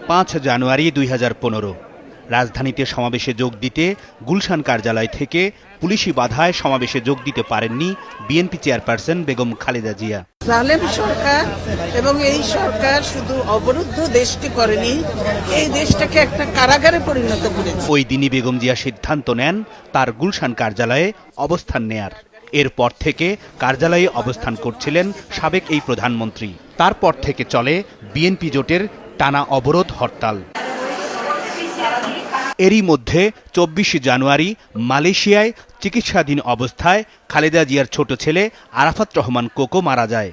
5 জানুয়ারি 2015 রাজধানীতে সমাবেশে যোগ দিতে গুলশান কার্যালয় থেকে পুলিশি বাধায় সমাবেশে যোগ দিতে পারেননি বিএনপি চেয়ারপারসন বেগম খালেদা জিয়া। জালেম সরকার এবং এই সরকার শুধু অবরুদ্ধ দেশকে করেনি, এই দেশটাকে একটা কারাগারে পরিণত করেছে। ওই দিনই বেগম জিয়া সিদ্ধান্ত নেন তার গুলশান কার্যালয়ে অবস্থান নেয়ার। এরপর থেকে কার্যালয়ে অবস্থান করছিলেন সাবেক এই প্রধানমন্ত্রী। তারপর থেকে চলে বিএনপি জোটের টানা অবরোধ হরতাল। এরই মধ্যে 24 জানুয়ারি মালয়েশিয়ায় চিকিৎসাধীন অবস্থায় খালেদা জিয়ার ছোট ছেলে আরাফাত রহমান কোকো মারা যায়।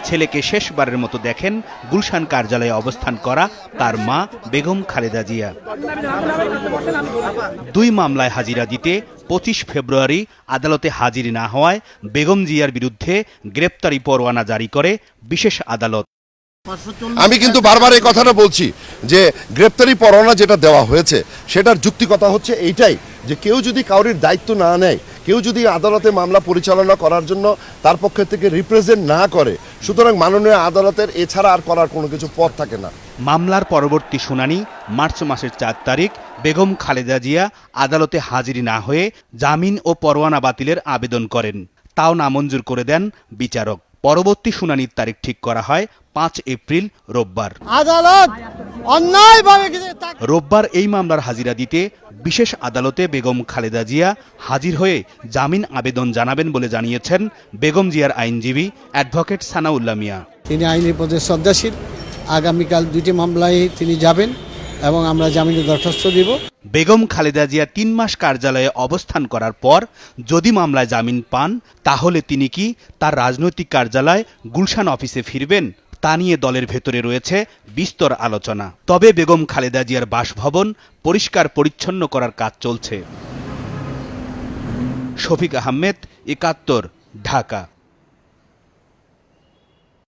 ছেলেকে শেষবারের মতো দেখেন গুলশান কার্যালয়ে অবস্থান করা তার মা বেগম খালেদা জিয়া। 2 মামলায় হাজিরা দিতে 25 ফেব্রুয়ারি আদালতে হাজির না হওয়ায় বেগম জিয়ার বিরুদ্ধে গ্রেপ্তারি পরোয়ানা জারি করে বিশেষ আদালত। আমি কিন্তু বারবার এই কথাটা বলছি যে গ্রেপ্তারি পরোয়ানা যেটা দেওয়া হয়েছে সেটার যুক্তিকতা হচ্ছে এইটাই যে কেউ যদি কাউরির দায়িত্ব না নেয়, কেউ যদি আদালতে মামলা পরিচালনা করার জন্য তার পক্ষ থেকে রিপ্রেজেন্ট না করে, সুতরাং মাননীয় আদালতের এছাড়া আর করার কোনো কিছু পথ থাকে না। মামলার পরবর্তী শুনানি মার্চ মাসের 4 তারিখ। বেগম খালেদা জিয়া আদালতে হাজির না হয়ে জামিন ও পরোয়ানা বাতিলের আবেদন করেন, তাও নামঞ্জুর করে দেন বিচারক। পরবর্তী শুনানির তারিখ ঠিক করা হয় 5 এপ্রিল রোববার। আদালত অন্যায়ভাবে রোববার এই মামলার হাজিরা দিতে বিশেষ আদালতে বেগম খালেদা জিয়া হাজির হয়ে জামিন আবেদন জানাবেন বলে জানিয়েছেন বেগম জিয়ার আইনজীবী অ্যাডভোকেট সানাউল্লাহ মিয়া। তিনি আইনি পদে শ্রদ্ধাশীল, আগামীকাল 2টি মামলায় তিনি যাবেন এবং আমরা জামিনের দরখাস্ত দিব। বেগম খালেদা জিয়া 3 মাস কার্যালয়ে অবস্থান করার পর যদি মামলায় জামিন পান, তাহলে তিনি কি তার রাজনৈতিক কার্যালয় গুলশান অফিসে ফিরবেন, তা নিয়ে দলের ভেতরে রয়েছে বিস্তর আলোচনা। তবে বেগম খালেদা জিয়ার বাসভবন পরিষ্কার পরিচ্ছন্ন করার কাজ চলছে। শফিক আহমেদ, 71, ঢাকা।